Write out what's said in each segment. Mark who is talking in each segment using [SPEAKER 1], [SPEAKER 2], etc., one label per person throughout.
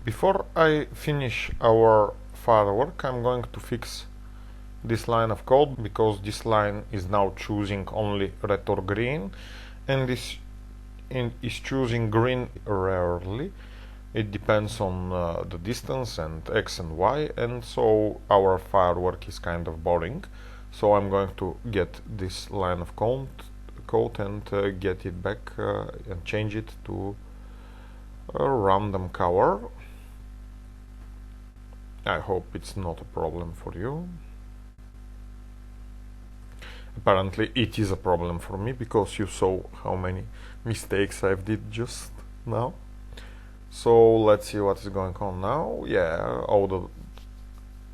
[SPEAKER 1] Before I finish our firework, I'm going to fix this line of code because this line is now choosing only red or green, and this is choosing green rarely. It depends on the distance and x and y, and so our firework is kind of boring. So I'm going to get this line of code and get it back and change it to a random color. I hope it's not a problem for you. Apparently it is a problem for me because you saw how many mistakes I've did just now. So let's see what is going on now. Yeah, all the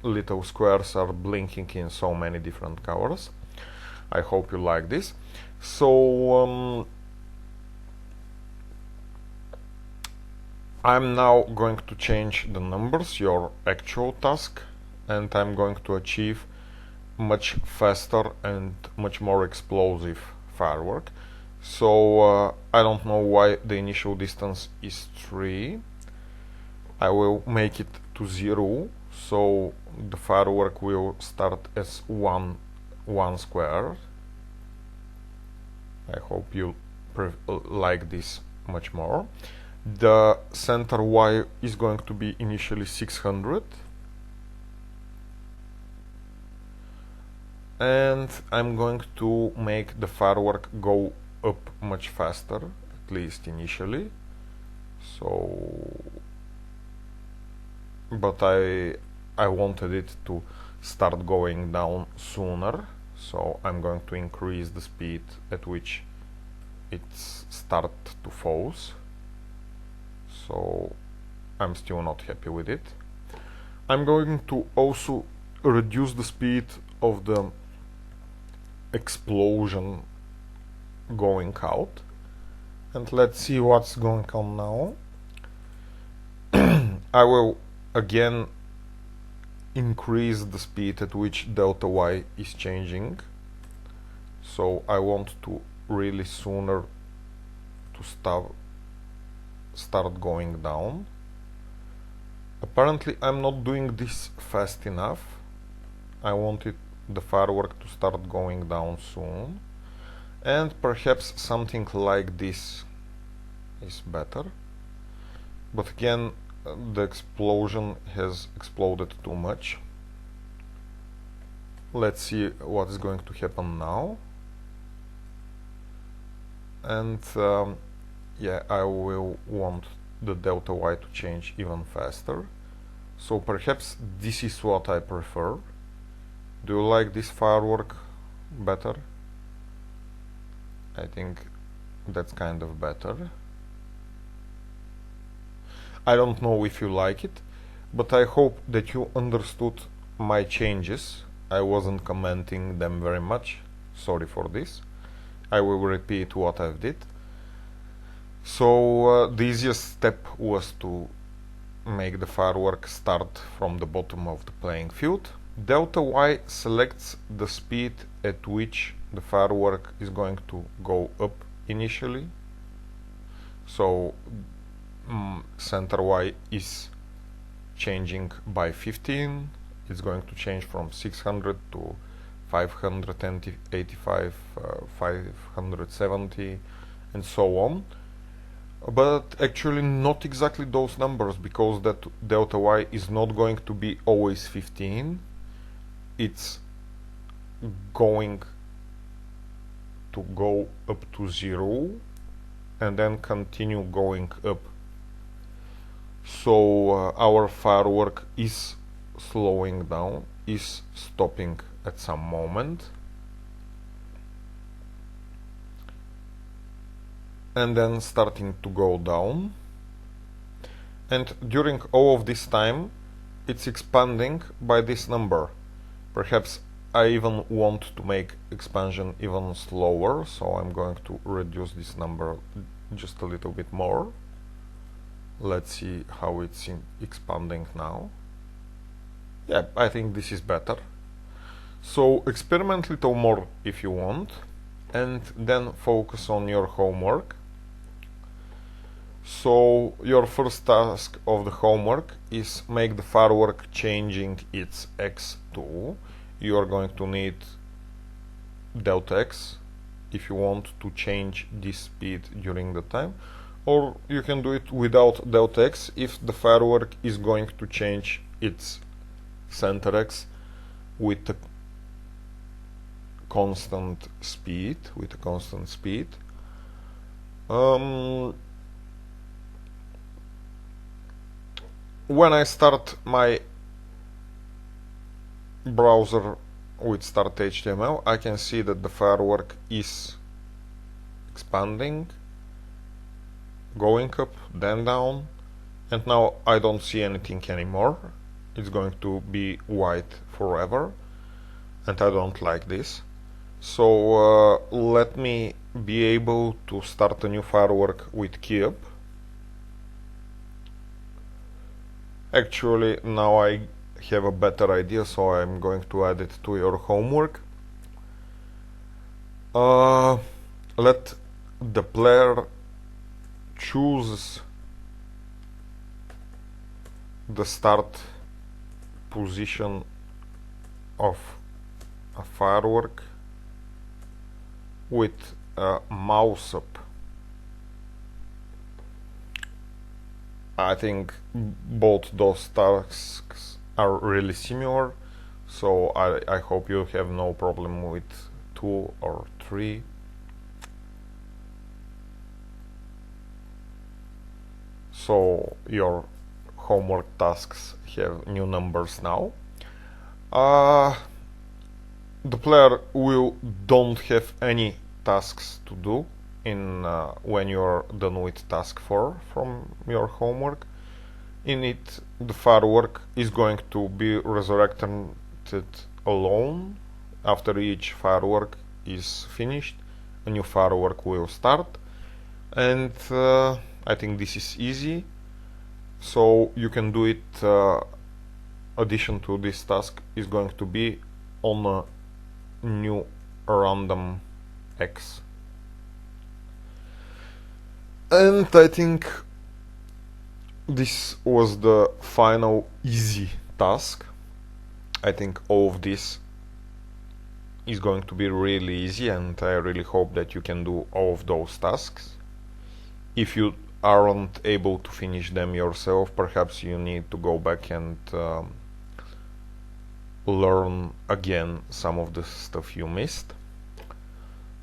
[SPEAKER 1] little squares are blinking in so many different colors. I hope you like this. So I'm now going to change the numbers, your actual task, and I'm going to achieve much faster and much more explosive firework. So I don't know why the initial distance is 3. I will make it to 0, so the firework will start as one square. I hope you like this much more. The center Y is going to be initially 600, and I'm going to make the firework go up much faster, at least initially. So, but I wanted it to start going down sooner, so I'm going to increase the speed at which it starts to fall. So I'm still not happy with it. I'm going to also reduce the speed of the explosion going out, and let's see what's going on now. I will again increase the speed at which delta y is changing, so I want to really sooner to start going down. Apparently I'm not doing this fast enough. I wanted the firework to start going down soon, and perhaps something like this is better, but again the explosion has exploded too much. Let's see what is going to happen now. And yeah, I will want the delta y to change even faster, so perhaps this is what I prefer. Do you like this firework better? I think that's kind of better. I don't know if you like it, but I hope that you understood my changes. I wasn't commenting them very much, sorry for this. I will repeat what I've did. So the easiest step was to make the firework start from the bottom of the playing field. Delta y selects the speed at which the firework is going to go up initially. So center y is changing by 15. It's going to change from 600 to 585, 570, and so on. But actually not exactly those numbers, because that delta y is not going to be always 15. It's going to go up to 0 and then continue going up. So our firework is slowing down, is stopping at some moment, and then starting to go down, and during all of this time it's expanding by this number. Perhaps I even want to make expansion even slower, so I'm going to reduce this number just a little bit more. Let's see how it's expanding now. Yeah, I think this is better. So experiment little more if you want, and then focus on your homework. So your first task of the homework is make the firework changing its x to. You are going to need delta x if you want to change this speed during the time, or you can do it without delta x if the firework is going to change its center x with a constant speed. When I start my browser with start HTML, I can see that the firework is expanding, going up, then down, and now I don't see anything anymore. It's going to be white forever, and I don't like this. So let me be able to start a new firework with key up. Actually, now I have a better idea, so I'm going to add it to your homework. Let the player choose the start position of a firework with a mouse up. I think both those tasks are really similar, so I hope you have no problem with 2 or 3. So your homework tasks have new numbers now. The player don't have any tasks to do in when you're done with task 4 from your homework. In it, the firework is going to be resurrected alone. After each firework is finished, a new firework will start, and I think this is easy, so you can do it. Addition to this task is going to be on a new random x. And I think this was the final easy task. I think all of this is going to be really easy, and I really hope that you can do all of those tasks. If you aren't able to finish them yourself, perhaps you need to go back and learn again some of the stuff you missed.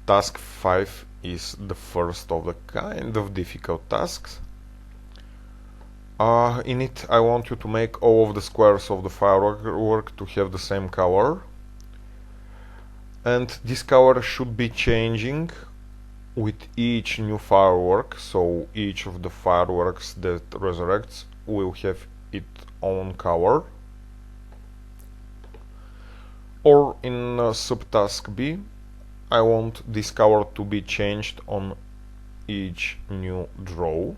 [SPEAKER 1] Task 5 is the first of the kind of difficult tasks. In it, I want you to make all of the squares of the firework to have the same color, and this color should be changing with each new firework, so each of the fireworks that resurrects will have its own color. Or in subtask B, I want this color to be changed on each new draw,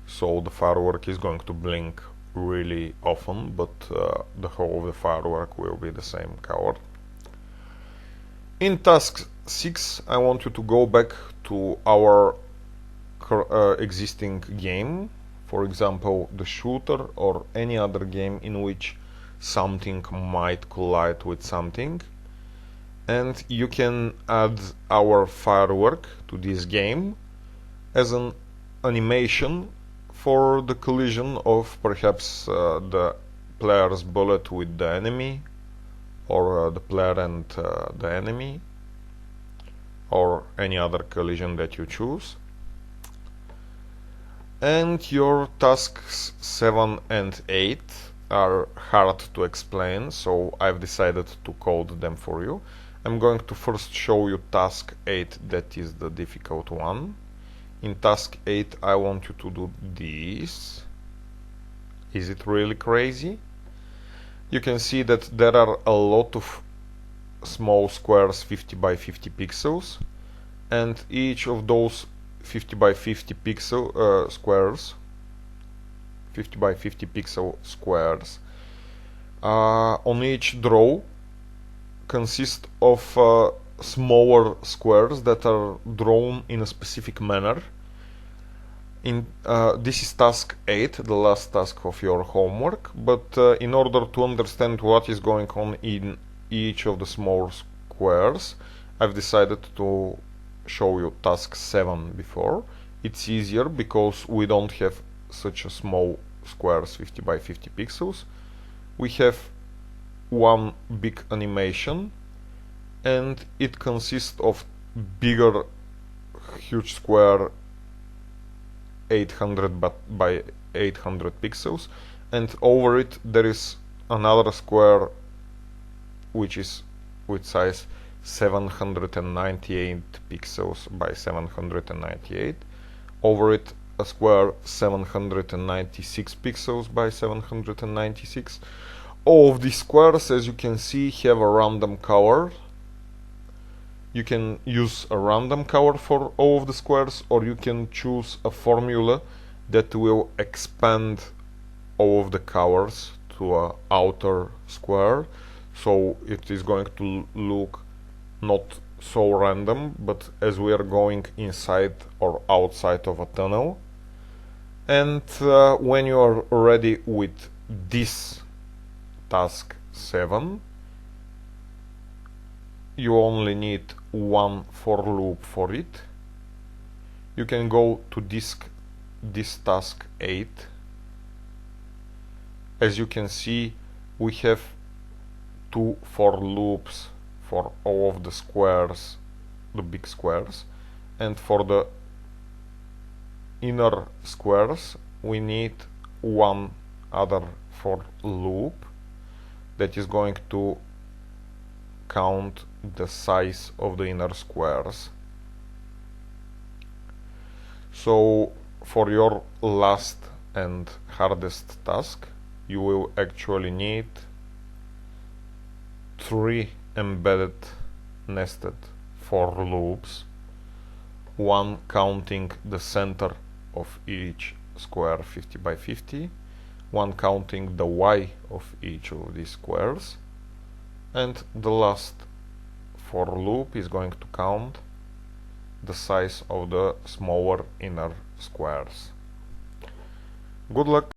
[SPEAKER 1] so the firework is going to blink really often, but the whole of the firework will be the same color. In task 6, I want you to go back to our existing game, for example the shooter or any other game in which something might collide with something, and you can add our firework to this game as an animation for the collision of perhaps the player's bullet with the enemy, or the player and the enemy, or any other collision that you choose. And your tasks 7 and 8 are hard to explain, so I've decided to code them for you. I'm going to first show you task 8, that is the difficult one. In task 8 I want you to do this. Is it really crazy? You can see that there are a lot of small squares, 50 by 50 pixels, and each of those 50 by 50 pixel squares, 50 by 50 pixel squares, on each draw consist of smaller squares that are drawn in a specific manner, This is task 8, the last task of your homework, but in order to understand what is going on in each of the small squares, I've decided to show you task 7 before. It's easier because we don't have such a small squares 50 by 50 pixels. We have one big animation, and it consists of bigger huge square 800 by 800 pixels, and over it there is another square which is with size 798 pixels by 798. Over it a square 796 pixels by 796. All of these squares, as you can see, have a random color. You can use a random color for all of the squares, or you can choose a formula that will expand all of the colors to an outer square, so it is going to look not so random, but as we are going inside or outside of a tunnel. And when you are ready with this task 7, you only need one for loop for it. You can go to this task 8. As you can see, we have 2 for loops for all of the squares, the big squares, and for the inner squares we need one other for loop that is going to count the size of the inner squares. So for your last and hardest task, you will actually need 3 embedded nested for loops, one counting the center of each square 50 by 50, one counting the y of each of these squares, and the last for loop is going to count the size of the smaller inner squares. Good luck!